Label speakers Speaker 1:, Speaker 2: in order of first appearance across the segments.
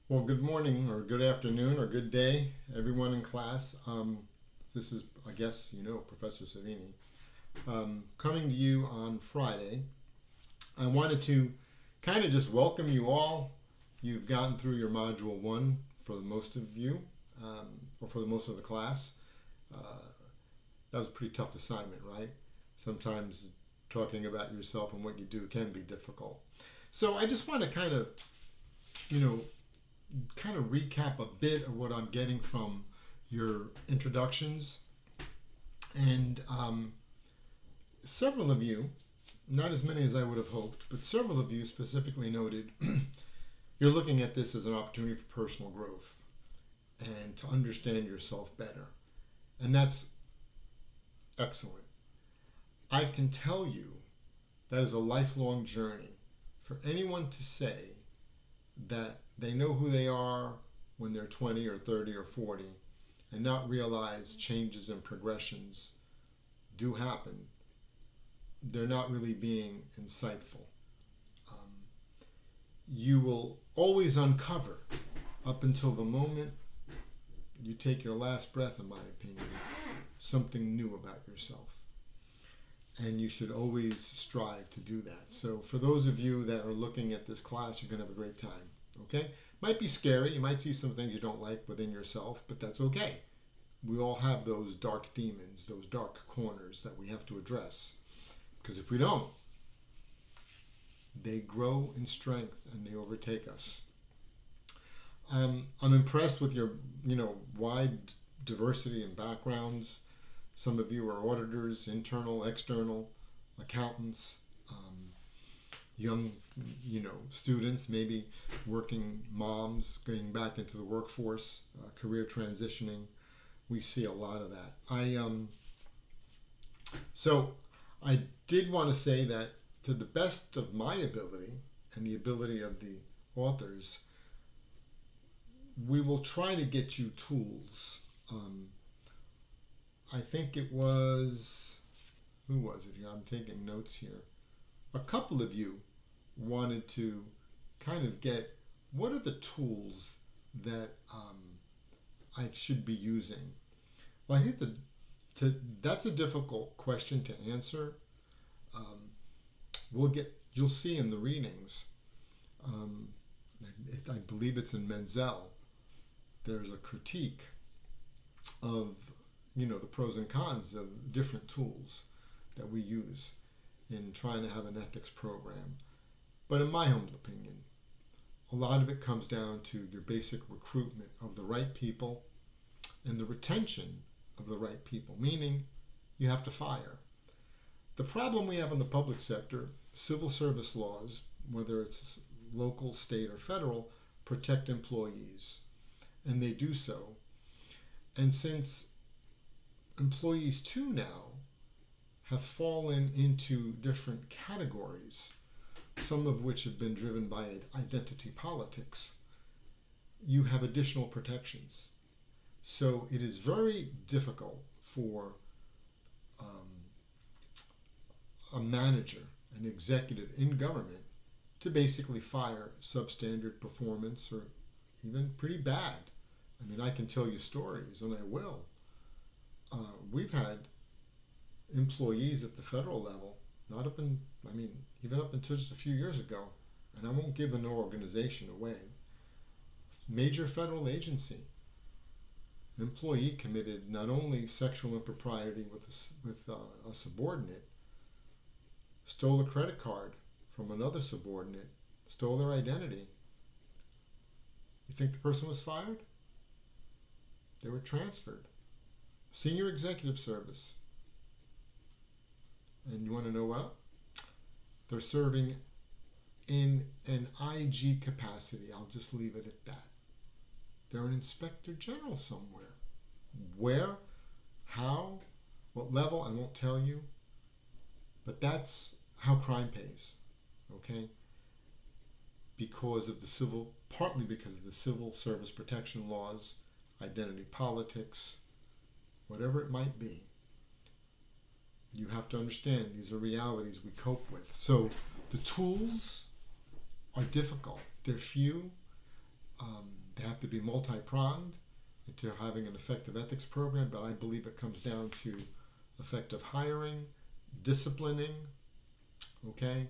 Speaker 1: Well, good morning or good afternoon or good day, everyone in class. This is, I guess, Professor Savini. Coming to you on Friday. I wanted to kind of just welcome you all. You've gotten through your Module 1 for the most of you, or for the most of the class. Uh, that was a pretty tough assignment, right? Sometimes talking about yourself and what you do can be difficult. So I just want to you know, kind of recap a bit of what I'm getting from your introductions. And several of you, not as many as I would have hoped, but several of you specifically noted you're looking at this as an opportunity for personal growth and to understand yourself better. And that's excellent. I can tell you that is a lifelong journey. For anyone to say that they know who they are when they're 20 or 30 or 40 and not realize changes and progressions do happen, they're not really being insightful. Um, you will always uncover, up until the moment you take your last breath, in my opinion, something new about yourself. And you should always strive to do that. So, for those of you that are looking at this class, you're going to have a great time. Okay? Might be scary. You might see some things you don't like within yourself, but that's okay. We all have those dark demons, those dark corners that we have to address. Because if we don't, they grow in strength and they overtake us. I'm impressed with your, wide diversity and backgrounds. Some of you are auditors, internal, external, accountants, young, students, maybe working moms, getting back into the workforce, career transitioning. We see a lot of that. So I did want to say that to the best of my ability and the ability of the authors, we will try to get you tools. I think it was, who was it here? I'm taking notes here. A couple of you wanted to kind of get what are the tools that I should be using. Well, I think that's a difficult question to answer. Um, you'll see in the readings. Um, I believe it's in Menzel. There's a critique of the pros and cons of different tools that we use in trying to have an ethics program. But in my humble opinion, a lot of it comes down to your basic recruitment of the right people and the retention of the right people, meaning you have to fire. The problem we have in the public sector, civil service laws, whether it's local, state, or federal, protect employees, and they do so. And since employees too now have fallen into different categories, some of which have been driven by identity politics, you have additional protections. So it is very difficult for um, a manager, an executive in government, to basically fire substandard performance or even pretty bad. I mean, I can tell you stories, and I will. We've had employees at the federal level, not up in, I mean, even up until just a few years ago, and I won't give an organization away, major federal agency, employee committed not only sexual impropriety with a subordinate, stole a credit card from another subordinate, stole their identity. You think the person was fired? They were transferred. Senior executive service. And you want to know what? They're serving in an IG capacity. I'll just leave it at that. They're an inspector general somewhere. Where? How? What level? I won't tell you. But that's how crime pays. Okay? Partly because of the civil service protection laws, identity politics, whatever it might be. You have to understand these are realities we cope with. So the tools are difficult. They're few. They have to be multi-pronged into having an effective ethics program, but I believe it comes down to effective hiring, disciplining, okay,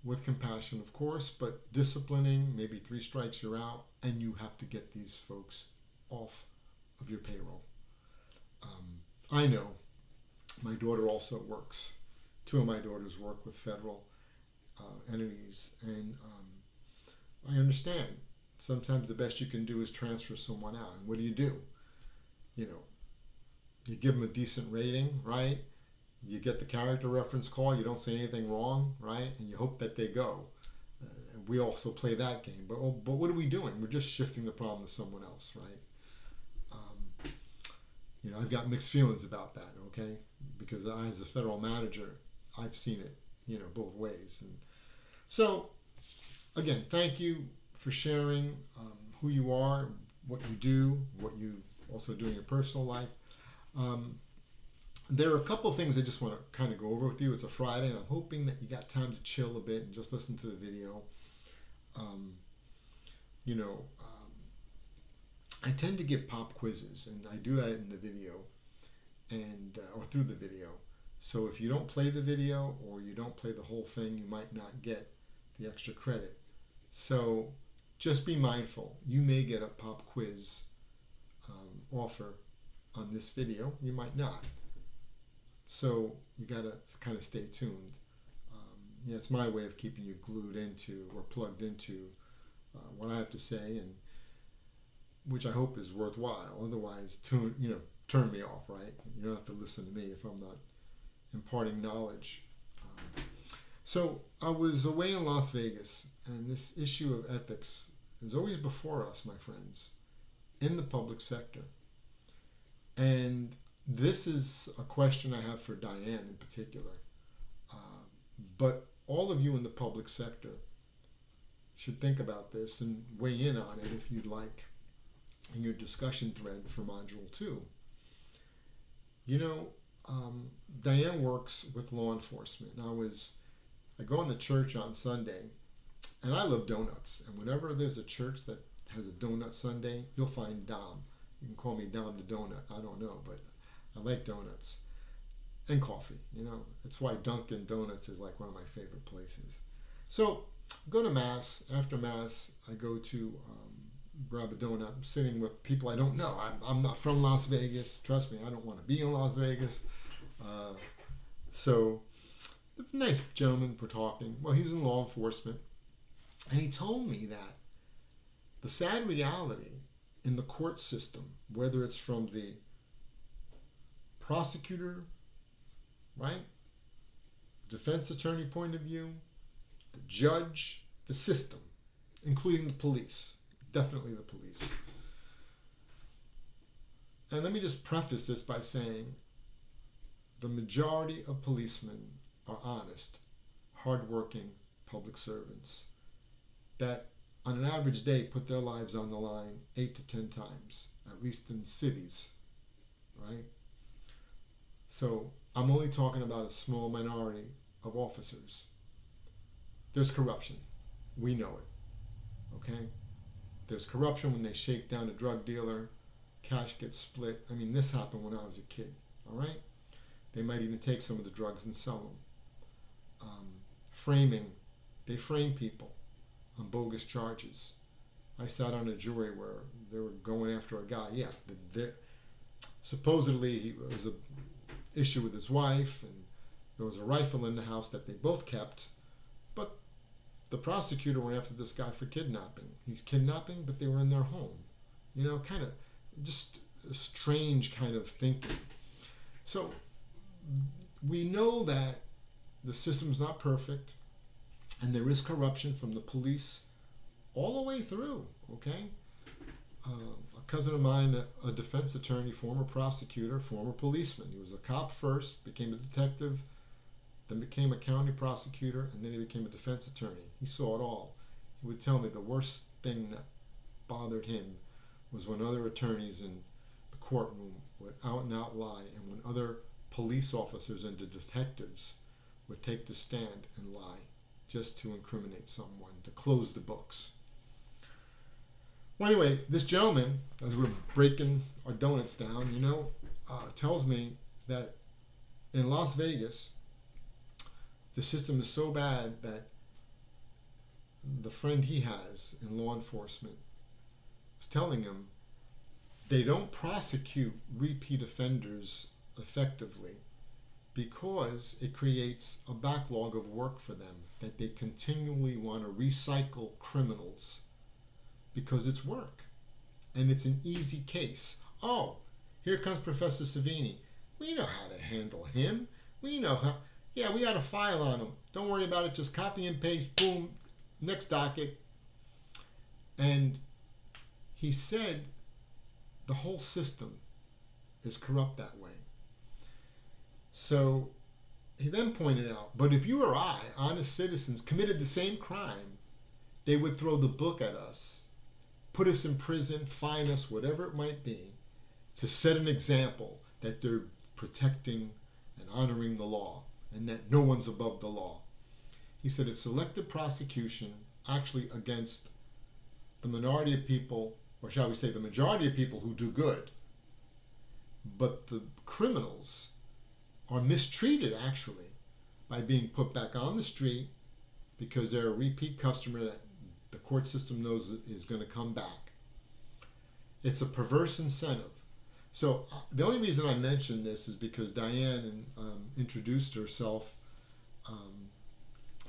Speaker 1: with compassion, of course, but disciplining, maybe 3 strikes you're out, and you have to get these folks off of your payroll. I know my daughter also works. 2 of my daughters work with federal entities, and I understand. Sometimes the best you can do is transfer someone out. And what do? You know, you give them a decent rating, right? You get the character reference call. You don't say anything wrong, right? And you hope that they go. And we also play that game. But what are we doing? We're just shifting the problem to someone else, right? I've got mixed feelings about that, okay? Because I, as a federal manager, I've seen it, both ways. And so, again, thank you for sharing who you are, what you do, what you also do in your personal life. There are a couple of things I just want to kind of go over with you. It's a Friday, and I'm hoping that you got time to chill a bit and just listen to the video. You know, I tend to give pop quizzes, and I do that in the video, and or through the video. So if you don't play the video or you don't play the whole thing, you might not get the extra credit. So just be mindful. You may get a pop quiz offer on this video. You might not. So you got to kind of stay tuned. It's my way of keeping you glued into or plugged into what I have to say, and which I hope is worthwhile. Otherwise, turn me off, right? You don't have to listen to me if I'm not imparting knowledge. So I was away in Las Vegas, and this issue of ethics is always before us, my friends, in the public sector. And this is a question I have for Diane in particular. But all of you in the public sector should think about this and weigh in on it if you'd like in your discussion thread for Module 2. Diane works with law enforcement. I go in the church on Sunday, and I love donuts. And whenever there's a church that has a donut Sunday, you'll find Dom. You can call me Dom the Donut. I don't know, but I like donuts and coffee. That's why Dunkin' Donuts is like one of my favorite places. So go to Mass. After Mass, I go to grab a donut. I'm sitting with people I don't know. I'm not from Las Vegas. Trust me, I don't want to be in Las Vegas. So the nice gentleman we're talking. Well, he's in law enforcement. And he told me that the sad reality in the court system, whether it's from the prosecutor, right, defense attorney point of view, the judge, the system, including the police, definitely the police. And let me just preface this by saying the majority of policemen are honest, hardworking public servants that on an average day put their lives on the line 8 to 10 times, at least in cities, right? So I'm only talking about a small minority of officers. There's corruption. We know it, okay? There's corruption when they shake down a drug dealer, cash gets split. I mean, this happened when I was a kid, all right? They might even take some of the drugs and sell them. Framing, they frame people on bogus charges. I sat on a jury where they were going after a guy. Yeah, supposedly he was an issue with his wife, and there was a rifle in the house that they both kept, but the prosecutor went after this guy for kidnapping. He's kidnapping, but they were in their home. Kind of just a strange kind of thinking. So we know that the system's not perfect, and there is corruption from the police all the way through, okay? A cousin of mine, a defense attorney, former prosecutor, former policeman. He was a cop first, became a detective, then became a county prosecutor, and then he became a defense attorney. He saw it all. He would tell me the worst thing that bothered him was when other attorneys in the courtroom would out and out lie, and when other police officers and the detectives would take the stand and lie just to incriminate someone, to close the books. Well, anyway, this gentleman, as we're breaking our donuts down, tells me that in Las Vegas, the system is so bad that the friend he has in law enforcement is telling him they don't prosecute repeat offenders effectively because it creates a backlog of work for them, that they continually want to recycle criminals because it's work and it's an easy case. Oh, here comes Professor Savini. We know how to handle him. We know how. Yeah, we got a file on him. Don't worry about it. Just copy and paste. Boom. Next docket. And he said the whole system is corrupt that way. So he then pointed out, but if you or I, honest citizens, committed the same crime, they would throw the book at us, put us in prison, fine us, whatever it might be, to set an example that they're protecting and honoring the law and that no one's above the law. He said it's selective prosecution actually against the minority of people, or shall we say the majority of people who do good. But the criminals are mistreated actually by being put back on the street because they're a repeat customer that the court system knows is going to come back. It's a perverse incentive. So the only reason I mention this is because Diane introduced herself,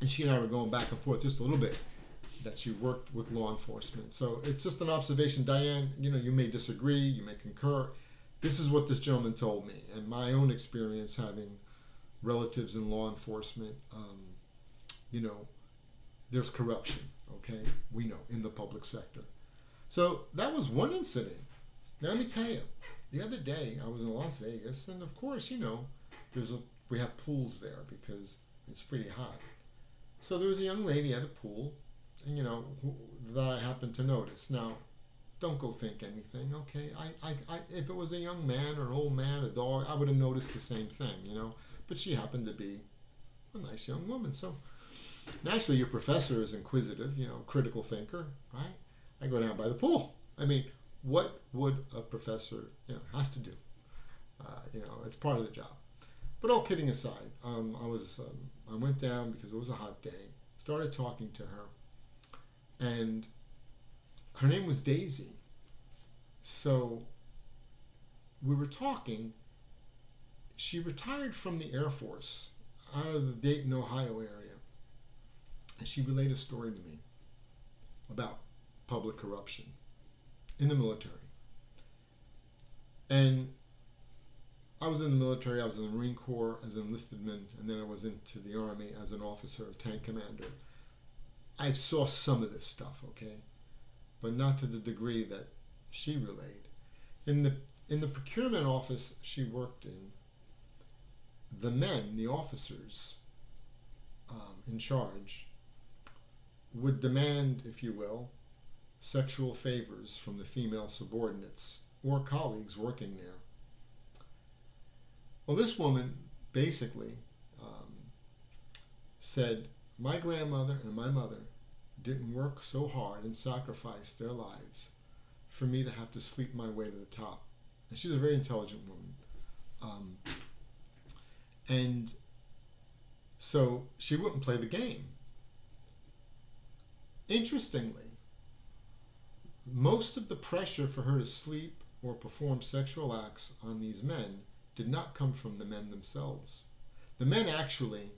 Speaker 1: and she and I were going back and forth just a little bit, that she worked with law enforcement. So it's just an observation. Diane, you may disagree, you may concur. This is what this gentleman told me, and my own experience having relatives in law enforcement. There's corruption, okay? We know, in the public sector. So that was one incident. Now let me tell you, the other day I was in Las Vegas, and of course, we have pools there because it's pretty hot. So there was a young lady at a pool, and that I happened to notice. Now, don't go think anything, okay? If it was a young man or an old man, a dog, I would have noticed the same thing, But she happened to be a nice young woman. So naturally, your professor is inquisitive, critical thinker, right? I go down by the pool. I mean, what would a professor, has to do? It's part of the job. But all kidding aside, I went down because it was a hot day. Started talking to her, and her name was Daisy. So we were talking. She retired from the Air Force out of the Dayton, Ohio area. And she relayed a story to me about public corruption in the military. And I was in the military, I was in the Marine Corps as an enlisted man, and then I was into the Army as an officer, a tank commander. I saw some of this stuff, okay? But not to the degree that she relayed. In the procurement office she worked in, the men, the officers in charge, would demand, if you will, sexual favors from the female subordinates or colleagues working there. Well, this woman basically said, my grandmother and my mother didn't work so hard and sacrifice their lives for me to have to sleep my way to the top. And she's a very intelligent woman. And so she wouldn't play the game. Interestingly, most of the pressure for her to sleep or perform sexual acts on these men did not come from the men themselves. The men actually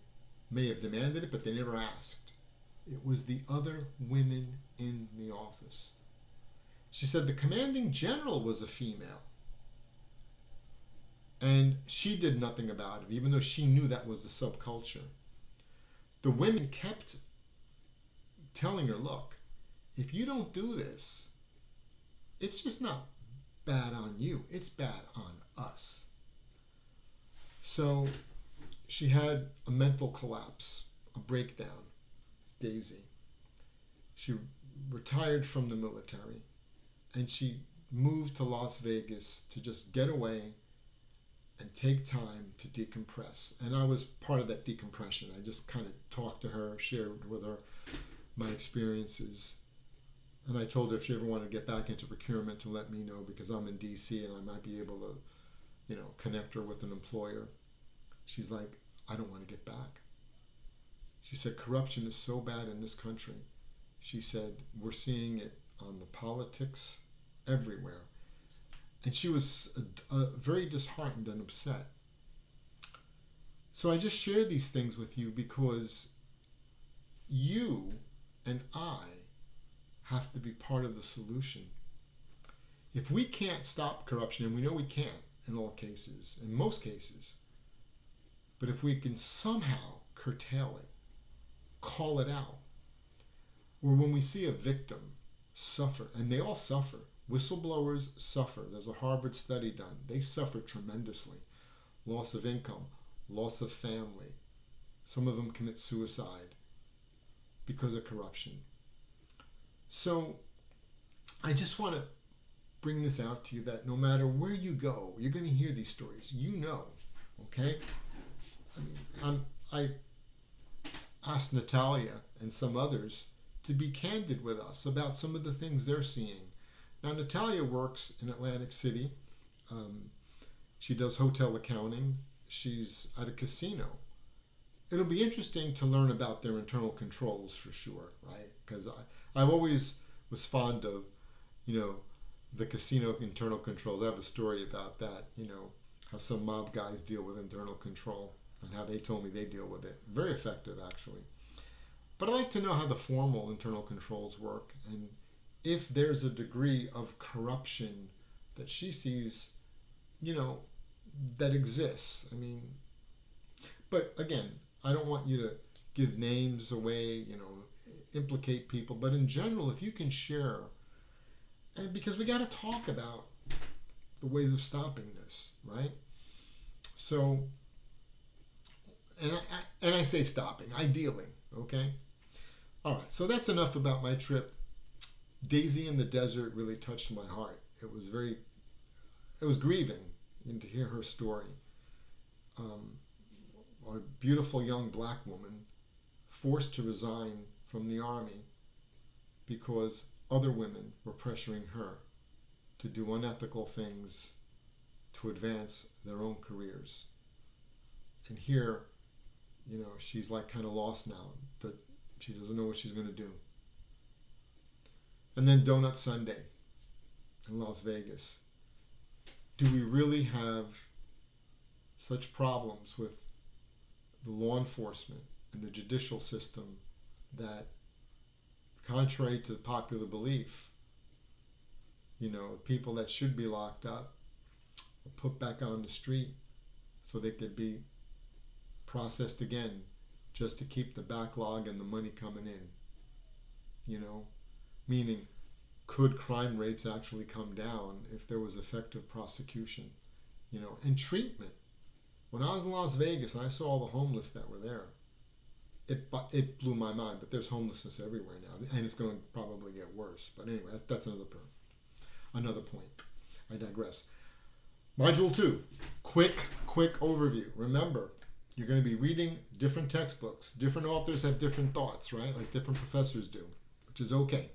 Speaker 1: may have demanded it, but they never asked. It was the other women in the office. She said the commanding general was a female, and she did nothing about it, even though she knew that was the subculture. The women kept telling her, look, if you don't do this, it's just not bad on you, it's bad on us. So she had a mental collapse, a breakdown, Daisy. She retired from the military, and she moved to Las Vegas to just get away and take time to decompress. And I was part of that decompression. I just kind of talked to her, shared with her my experiences. And I told her if she ever wanted to get back into procurement to let me know because I'm in DC and I might be able to, connect her with an employer. She's like, I don't want to get back. She said, corruption is so bad in this country. She said, we're seeing it on the politics everywhere. And she was very disheartened and upset. So I just share these things with you because you and I have to be part of the solution. If we can't stop corruption, and we know we can't in all cases, in most cases, but if we can somehow curtail it, call it out, or when we see a victim suffer, and they all suffer, whistleblowers suffer. There's a Harvard study done. They suffer tremendously. Loss of income, loss of family. Some of them commit suicide because of corruption. So I just want to bring this out to you that no matter where you go, you're going to hear these stories. Okay? I asked Natalia and some others to be candid with us about some of the things they're seeing. Now, Natalia works in Atlantic City. She does hotel accounting. She's at a casino. It'll be interesting to learn about their internal controls for sure, right? Because I've always was fond of, the casino internal controls. I have a story about that, how some mob guys deal with internal control and how they told me they deal with it. Very effective, actually. But I'd like to know how the formal internal controls work and if there's a degree of corruption that she sees, that exists. But again, I don't want you to give names away, implicate people. But in general, if you can share, and because we got to talk about the ways of stopping this, right? So, and I say stopping, ideally, okay? All right, so that's enough about my trip. Daisy in the Desert really touched my heart. It was grieving to hear her story. A beautiful young black woman forced to resign from the army because other women were pressuring her to do unethical things to advance their own careers. And here, she's like kind of lost now, that she doesn't know what she's going to do. And then Donut Sunday in Las Vegas. Do we really have such problems with the law enforcement and the judicial system that, contrary to popular belief, people that should be locked up are put back on the street so they could be processed again just to keep the backlog and the money coming in? Meaning, could crime rates actually come down if there was effective prosecution? And treatment. When I was in Las Vegas and I saw all the homeless that were there, it blew my mind. But there's homelessness everywhere now, and it's going to probably get worse. But anyway, that's another point. I digress. Module 2, quick overview. Remember, you're going to be reading different textbooks. Different authors have different thoughts, right? Like different professors do, which is okay.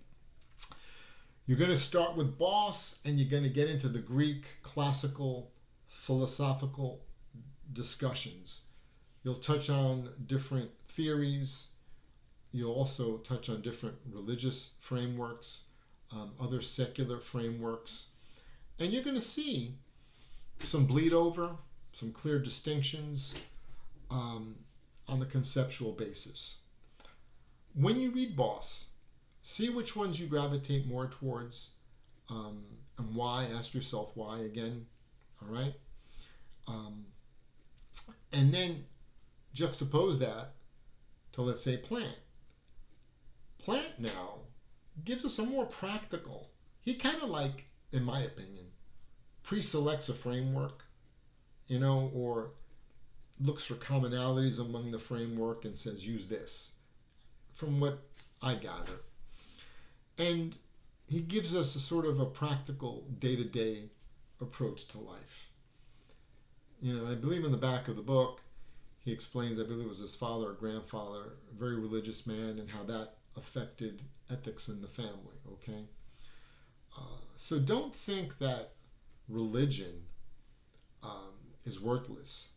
Speaker 1: You're going to start with Boss, and you're going to get into the Greek classical philosophical discussions. You'll touch on different theories. You'll also touch on different religious frameworks, other secular frameworks. And you're going to see some bleed over, some clear distinctions on the conceptual basis. When you read Boss, see which ones you gravitate more towards, and why. Ask yourself why again, all right? And then juxtapose that to, let's say, Plant. Plant now gives us a more practical, he kind of like, in my opinion, pre-selects a framework, or looks for commonalities among the framework and says, use this, from what I gather. And he gives us a sort of a practical day-to-day approach to life. I believe in the back of the book, he explains, I believe it was his father or grandfather, a very religious man, and how that affected ethics in the family, okay? So don't think that religion um, is worthless.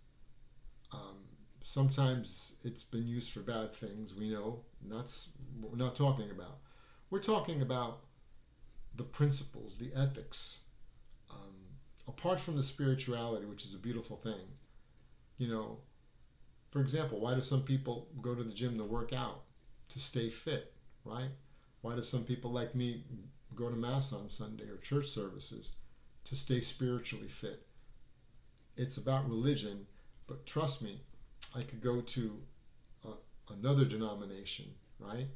Speaker 1: Um, Sometimes it's been used for bad things, we know, and that's what we're not talking about. We're talking about the principles, the ethics, um, apart from the spirituality, which is a beautiful thing. You know, for example, why do some people go to the gym to work out? To stay fit, right? Why do some people like me go to Mass on Sunday or church services? To stay spiritually fit. It's about religion, but trust me, I could go to another denomination, right?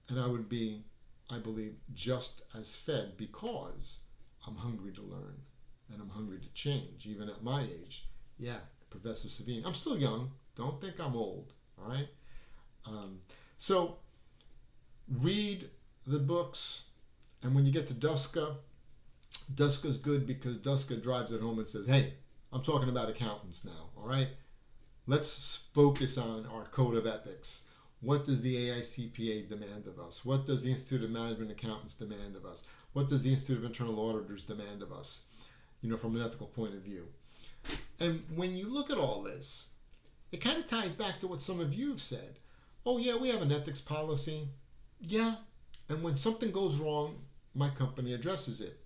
Speaker 1: And I would be, I believe, just as fed because I'm hungry to learn and I'm hungry to change, even at my age. Yeah, Professor Savine. I'm still young. Don't think I'm old, all right? Um, so read the books, and when you get to Duska, Duska's good because Duska drives it home and says, hey, I'm talking about accountants now, all right? Let's focus on our code of ethics. What does the AICPA demand of us? What does the Institute of Management Accountants demand of us? What does the Institute of Internal Auditors demand of us? You know, from an ethical point of view. And when you look at all this, it kind of ties back to what some of you have said. Oh, yeah, we have an ethics policy. Yeah. And when something goes wrong, my company addresses it.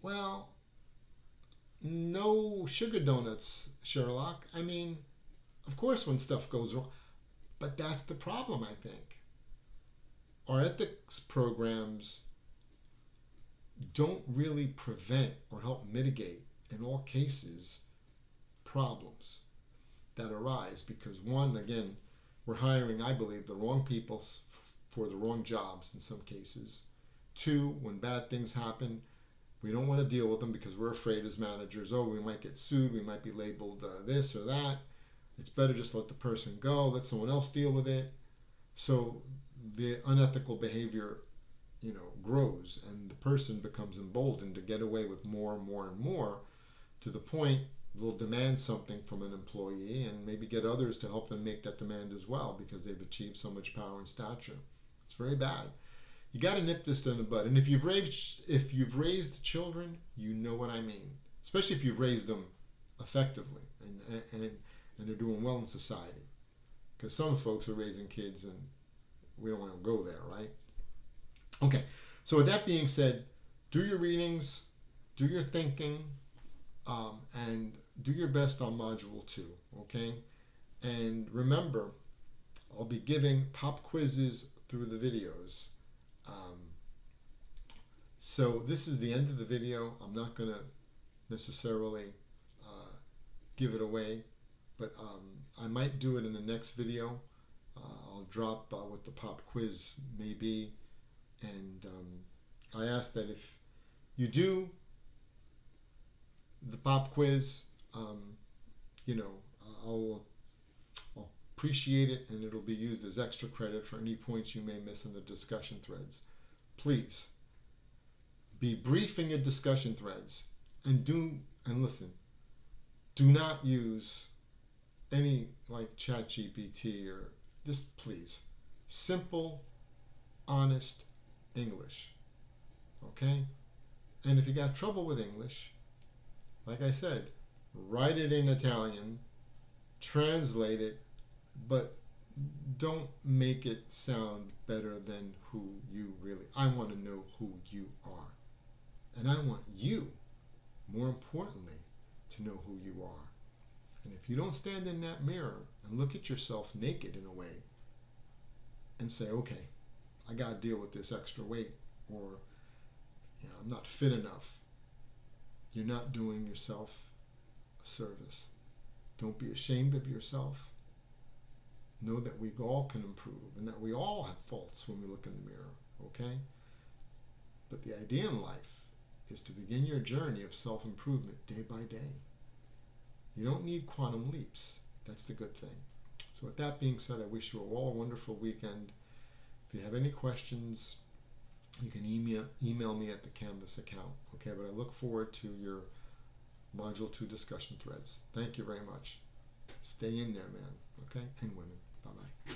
Speaker 1: Well, no sugar donuts, Sherlock. I mean, of course, when stuff goes wrong. But that's the problem, I think. Our ethics programs don't really prevent or help mitigate, in all cases, problems that arise because, one, again, we're hiring, I believe, the wrong people for the wrong jobs in some cases. Two, when bad things happen, we don't want to deal with them because we're afraid as managers, oh, we might get sued, we might be labeled this or that. It's better just to let the person go, let someone else deal with it. So the unethical behavior, you know, grows and the person becomes emboldened to get away with more and more and more to the point they'll demand something from an employee and maybe get others to help them make that demand as well because they've achieved so much power and stature. It's very bad. You got to nip this in the bud. And if you've raised children, you know what I mean. Especially if you've raised them effectively and they're doing well in society. Because some folks are raising kids and we don't want to go there, right? Okay. So with that being said, do your readings, do your thinking, and do your best on Module 2. Okay. And remember, I'll be giving pop quizzes through the videos. So this is the end of the video. I'm not going to necessarily give it away, but I might do it in the next video. I'll drop what the pop quiz may be, and I ask that if you do the pop quiz, you know, I'll appreciate it, and it'll be used as extra credit for any points you may miss in the discussion threads. Please be brief in your discussion threads, and listen. Do not use any like ChatGPT or just please simple, honest English. Okay? And if you got trouble with English, like I said, write it in Italian, translate it, but don't make it sound better than who you really. I want to know who you are. And I want you, more importantly, to know who you are. And if you don't stand in that mirror and look at yourself naked in a way and say, okay, I got to deal with this extra weight, or you know, I'm not fit enough, you're not doing yourself a service. Don't be ashamed of yourself. Know that we all can improve and that we all have faults when we look in the mirror, okay? But the idea in life is to begin your journey of self-improvement day by day. You don't need quantum leaps. That's the good thing. So with that being said, I wish you all a wonderful weekend. If you have any questions, you can email me at the Canvas account. Okay, but I look forward to your Module 2 discussion threads. Thank you very much. Stay in there, man. Okay, and women. Bye-bye.